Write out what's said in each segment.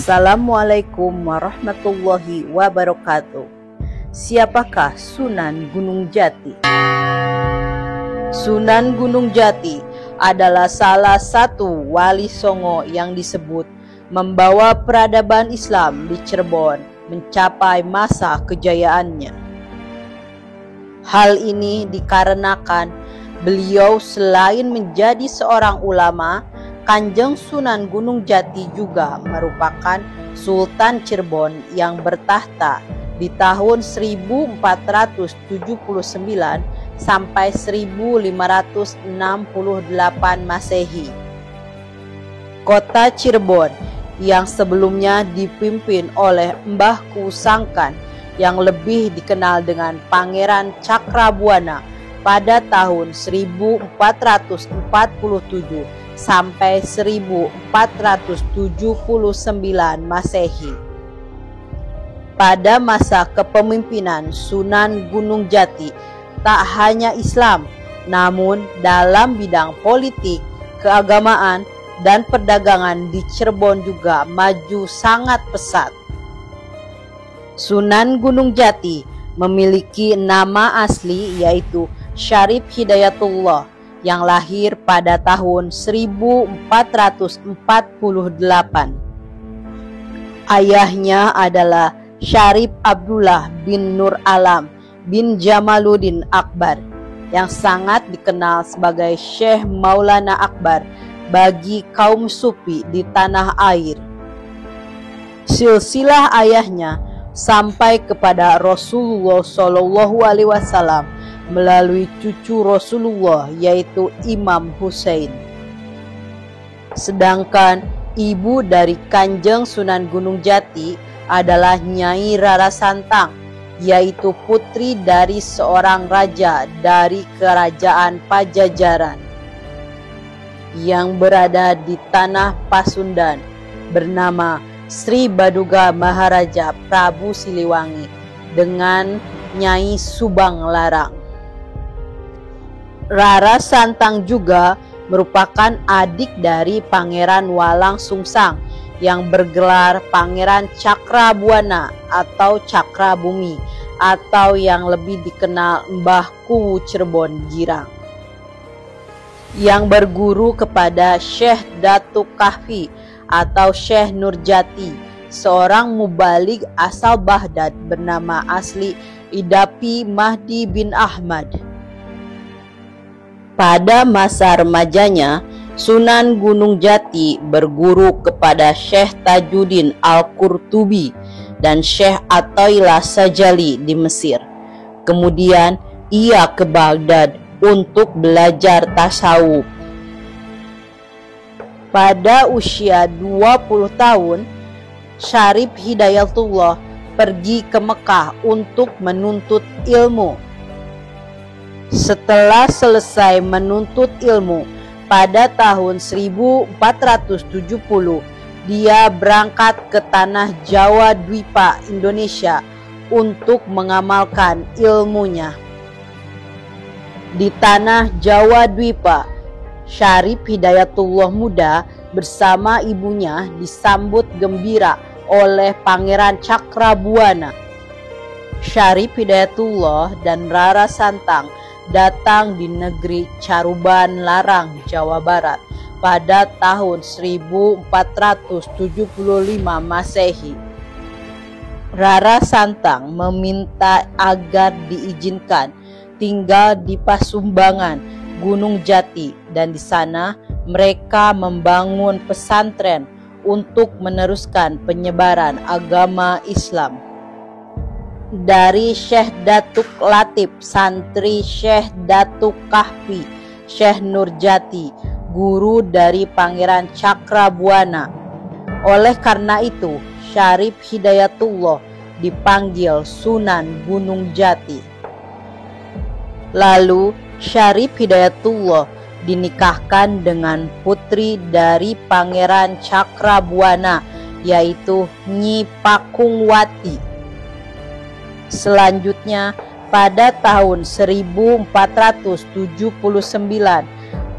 Assalamualaikum warahmatullahi wabarakatuh. Siapakah Sunan Gunung Jati? Sunan Gunung Jati adalah salah satu wali songo yang disebut membawa peradaban Islam di Cirebon mencapai masa kejayaannya. Hal ini dikarenakan beliau selain menjadi seorang ulama, Kanjeng Sunan Gunung Jati juga merupakan Sultan Cirebon yang bertahta di tahun 1479 sampai 1568 Masehi. Kota Cirebon yang sebelumnya dipimpin oleh Mbah Kusangkan yang lebih dikenal dengan Pangeran Cakrabuana pada tahun 1447 sampai 1479 Masehi. Pada masa kepemimpinan Sunan Gunung Jati, tak hanya Islam, namun dalam bidang politik, keagamaan, dan perdagangan di Cirebon juga maju sangat pesat. Sunan Gunung Jati memiliki nama asli yaitu Syarif Hidayatullah yang lahir pada tahun 1448. Ayahnya adalah Syarif Abdullah bin Nur Alam bin Jamaluddin Akbar yang sangat dikenal sebagai Syekh Maulana Akbar bagi kaum sufi di tanah air. Silsilah ayahnya sampai kepada Rasulullah SAW melalui cucu Rasulullah yaitu Imam Husain. Sedangkan ibu dari Kanjeng Sunan Gunung Jati adalah Nyai Rara Santang, yaitu putri dari seorang raja dari kerajaan Pajajaran yang berada di tanah Pasundan bernama Sri Baduga Maharaja Prabu Siliwangi dengan Nyai Subang Larang. Rara Santang juga merupakan adik dari Pangeran Walang Sungsang yang bergelar Pangeran Cakrabuana atau Cakrabumi atau yang lebih dikenal Mbah Kuwu Cirebon Girang, yang berguru kepada Syekh Datuk Kahfi atau Syekh Nurjati, seorang mubalik asal Baghdad bernama asli Idapi Mahdi bin Ahmad. Pada masa remajanya, Sunan Gunung Jati berguru kepada Syekh Tajuddin Al-Qurtubi dan Syekh Athaillah Sajali di Mesir. Kemudian ia ke Baghdad untuk belajar tasawuf. Pada usia 20 tahun, Syarif Hidayatullah pergi ke Mekah untuk menuntut ilmu. Setelah selesai menuntut ilmu pada tahun 1470, dia berangkat ke tanah Jawa Dwipa, Indonesia untuk mengamalkan ilmunya. Di tanah Jawa Dwipa, Syarif Hidayatullah muda bersama ibunya disambut gembira oleh Pangeran Cakrabuana. Syarif Hidayatullah dan Rara Santang datang di negeri Caruban Larang, Jawa Barat pada tahun 1475 Masehi. Rara Santang meminta agar diizinkan tinggal di Pasumbangan Gunung Jati, dan di sana mereka membangun pesantren untuk meneruskan penyebaran agama Islam. Dari Syekh Datuk Latif, santri Syekh Datuk Kahfi, Syekh Nurjati, guru dari Pangeran Cakrabuana. Oleh karena itu, Syarif Hidayatullah dipanggil Sunan Gunung Jati. Lalu Syarif Hidayatullah dinikahkan dengan putri dari Pangeran Cakrabuana, yaitu Nyi Pakungwati. Selanjutnya, pada tahun 1479,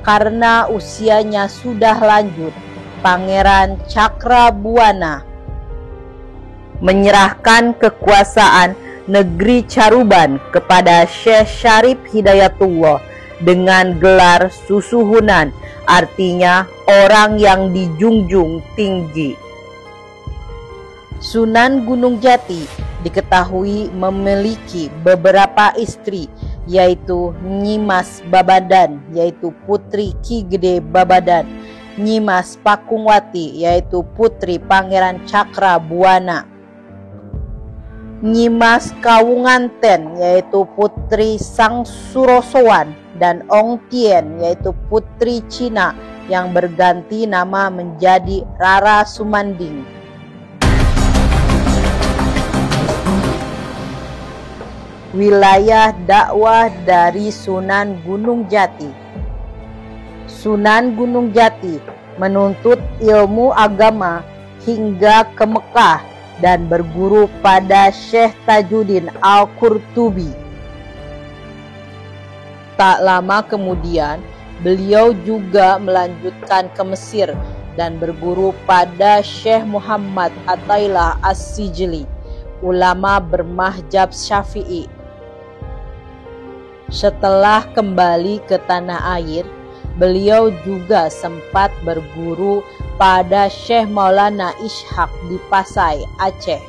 karena usianya sudah lanjut, Pangeran Cakrabuana menyerahkan kekuasaan negeri Caruban kepada Syekh Syarif Hidayatullah dengan gelar Susuhunan, artinya orang yang dijunjung tinggi. Sunan Gunung Jati diketahui memiliki beberapa istri, yaitu Nyimas Babadan, yaitu putri Ki Gede Babadan, Nyimas Pakungwati, yaitu putri Pangeran Cakrabuana, Nyimas Kawunganten, yaitu putri Sang Surosowan, dan Ong Tien, yaitu putri Cina yang berganti nama menjadi Rara Sumanding. Wilayah dakwah dari Sunan Gunung Jati. Sunan Gunung Jati menuntut ilmu agama hingga ke Mekah dan berguru pada Syekh Tajuddin Al-Qurtubi. Tak lama kemudian, beliau juga melanjutkan ke Mesir dan berguru pada Syekh Muhammad Athaillah As-Sijli, ulama bermahjab Syafi'i. Setelah kembali ke tanah air, beliau juga sempat berguru pada Syekh Maulana Ishaq di Pasai, Aceh.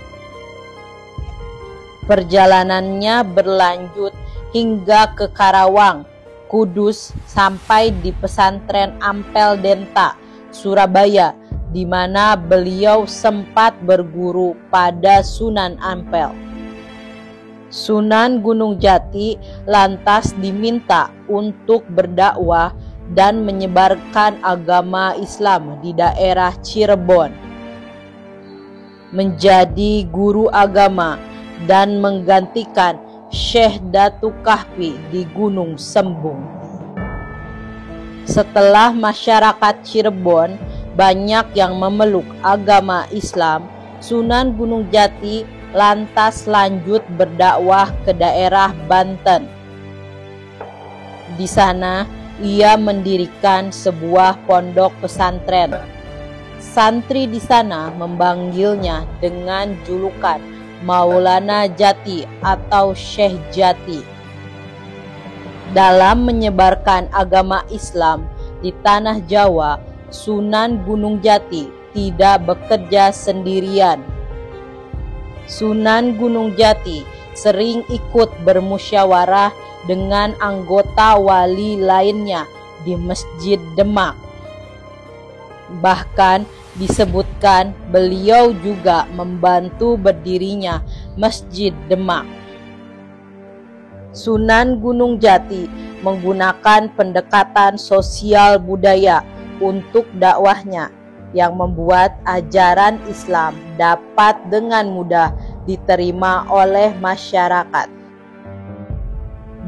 Perjalanannya berlanjut hingga ke Karawang, Kudus, sampai di pesantren Ampel Denta, Surabaya, di mana beliau sempat berguru pada Sunan Ampel. Sunan Gunung Jati lantas diminta untuk berdakwah dan menyebarkan agama Islam di daerah Cirebon, menjadi guru agama dan menggantikan Syekh Datu Kahfi di Gunung Sembung. Setelah masyarakat Cirebon banyak yang memeluk agama Islam, Sunan Gunung Jati lantas lanjut berdakwah ke daerah Banten. Di sana ia mendirikan sebuah pondok pesantren. Santri di sana memanggilnya dengan julukan Maulana Jati atau Syekh Jati. Dalam menyebarkan agama Islam di tanah Jawa, Sunan Gunung Jati tidak bekerja sendirian. Sunan Gunung Jati sering ikut bermusyawarah dengan anggota wali lainnya di Masjid Demak. Bahkan disebutkan beliau juga membantu berdirinya Masjid Demak. Sunan Gunung Jati menggunakan pendekatan sosial budaya untuk dakwahnya, yang membuat ajaran Islam dapat dengan mudah diterima oleh masyarakat.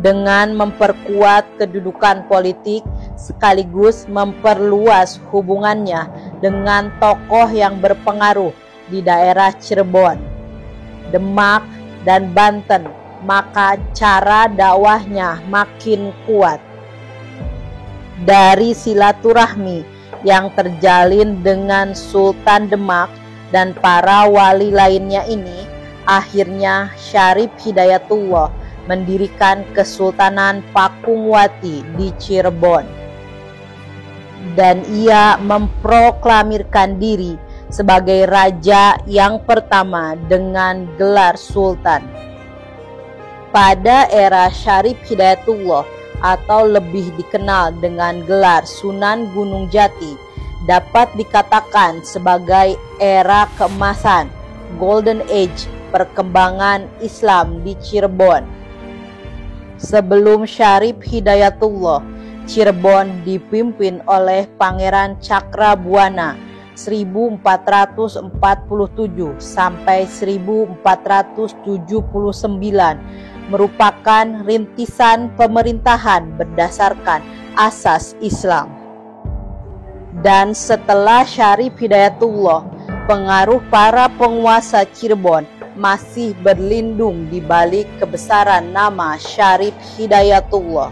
Dengan memperkuat kedudukan politik sekaligus memperluas hubungannya dengan tokoh yang berpengaruh di daerah Cirebon, Demak, dan Banten, maka cara dakwahnya makin kuat. Dari silaturahmi yang terjalin dengan Sultan Demak dan para wali lainnya ini, akhirnya Syarif Hidayatullah mendirikan Kesultanan Pakungwati di Cirebon, dan ia memproklamirkan diri sebagai raja yang pertama dengan gelar Sultan. Pada era Syarif Hidayatullah atau lebih dikenal dengan gelar Sunan Gunung Jati, dapat dikatakan sebagai era keemasan, Golden Age, perkembangan Islam di Cirebon. Sebelum Syarif Hidayatullah, Cirebon dipimpin oleh Pangeran Cakrabuana 1447 sampai 1479, merupakan rintisan pemerintahan berdasarkan asas Islam. Dan setelah Syarif Hidayatullah, pengaruh para penguasa Cirebon masih berlindung di balik kebesaran nama Syarif Hidayatullah.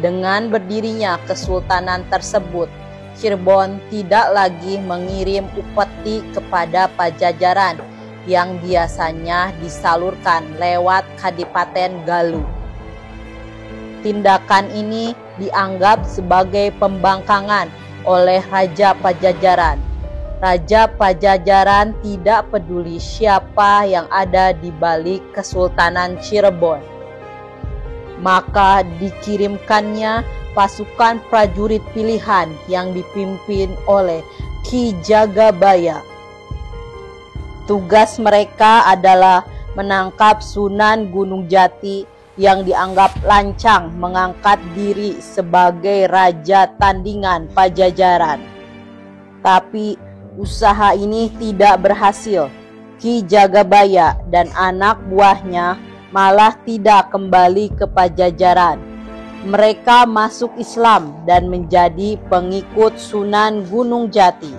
Dengan berdirinya kesultanan tersebut, Cirebon tidak lagi mengirim upeti kepada Pajajaran yang biasanya disalurkan lewat Kadipaten Galuh. Tindakan ini dianggap sebagai pembangkangan oleh Raja Pajajaran. Raja Pajajaran tidak peduli siapa yang ada di balik Kesultanan Cirebon. Maka dikirimkannya pasukan prajurit pilihan yang dipimpin oleh Ki Jagabaya. Tugas mereka adalah menangkap Sunan Gunung Jati yang dianggap lancang mengangkat diri sebagai raja tandingan Pajajaran. Tapi usaha ini tidak berhasil. Ki Jagabaya dan anak buahnya malah tidak kembali ke Pajajaran. Mereka masuk Islam dan menjadi pengikut Sunan Gunung Jati.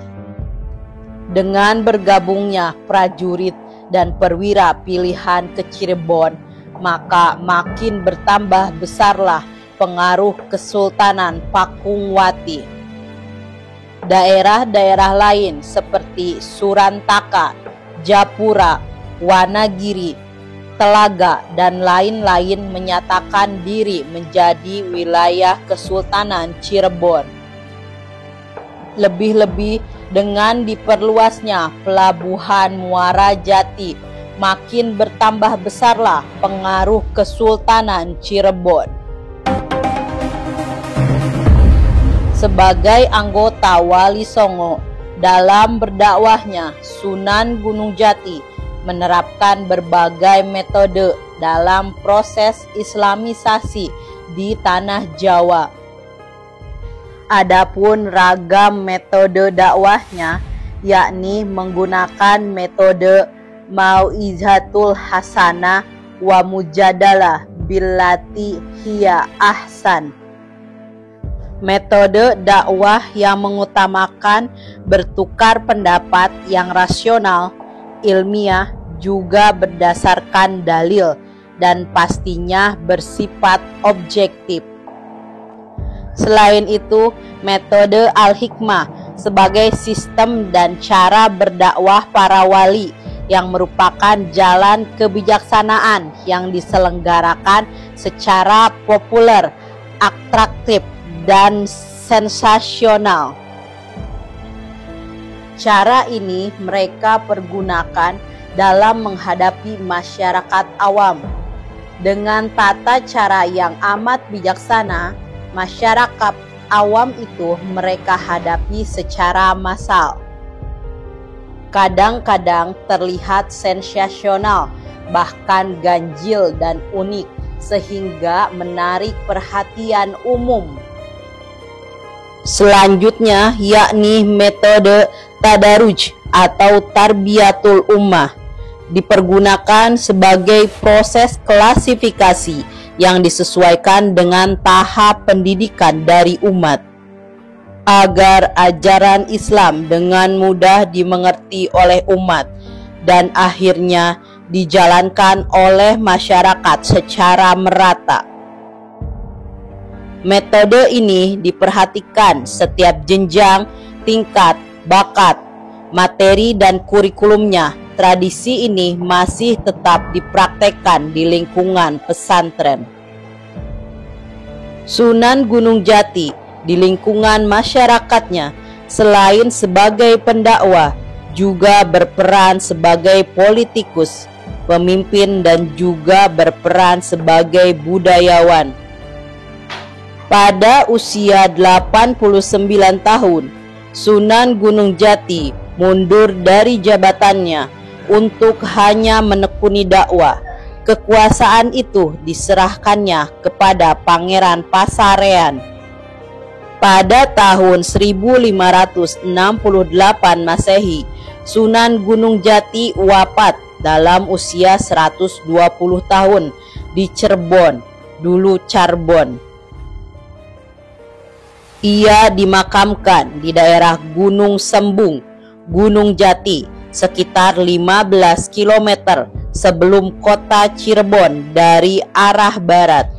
Dengan bergabungnya prajurit dan perwira pilihan ke Cirebon, maka makin bertambah besarlah pengaruh Kesultanan Pakungwati. Daerah-daerah lain seperti Surantaka, Japura, Wanagiri, Telaga, dan lain-lain menyatakan diri menjadi wilayah Kesultanan Cirebon. Lebih-lebih dengan diperluasnya pelabuhan Muara Jati, makin bertambah besarlah pengaruh Kesultanan Cirebon. Sebagai anggota Wali Songo, dalam berdakwahnya Sunan Gunung Jati menerapkan berbagai metode dalam proses Islamisasi di tanah Jawa. Adapun ragam metode dakwahnya, yakni menggunakan metode Mau'izatul Hasanah wa Mujadalah billati hiya ahsan. Metode dakwah yang mengutamakan bertukar pendapat yang rasional, ilmiah, juga berdasarkan dalil, dan pastinya bersifat objektif. Selain itu, metode Al-Hikmah sebagai sistem dan cara berdakwah para wali yang merupakan jalan kebijaksanaan yang diselenggarakan secara populer, atraktif, dan sensasional. Cara ini mereka pergunakan dalam menghadapi masyarakat awam. Dengan tata cara yang amat bijaksana, masyarakat awam itu mereka hadapi secara massal. Kadang-kadang terlihat sensasional, bahkan ganjil dan unik, sehingga menarik perhatian umum. Selanjutnya yakni metode Tadaruj atau Tarbiyatul Ummah, dipergunakan sebagai proses klasifikasi yang disesuaikan dengan tahap pendidikan dari umat, agar ajaran Islam dengan mudah dimengerti oleh umat dan akhirnya dijalankan oleh masyarakat secara merata. Metode ini diperhatikan setiap jenjang, tingkat, bakat, materi, dan kurikulumnya. Tradisi ini masih tetap dipraktekkan di lingkungan pesantren. Sunan Gunung Jati di lingkungan masyarakatnya, selain sebagai pendakwah, juga berperan sebagai politikus, pemimpin, dan juga berperan sebagai budayawan. Pada usia 89 tahun, Sunan Gunung Jati mundur dari jabatannya untuk hanya menekuni dakwah. Kekuasaan itu diserahkannya kepada Pangeran Pasarean. Pada tahun 1568 Masehi, Sunan Gunung Jati wafat dalam usia 120 tahun di Cirebon, dulu Carbon. Ia dimakamkan di daerah Gunung Sembung, Gunung Jati, sekitar 15 km sebelum kota Cirebon dari arah barat.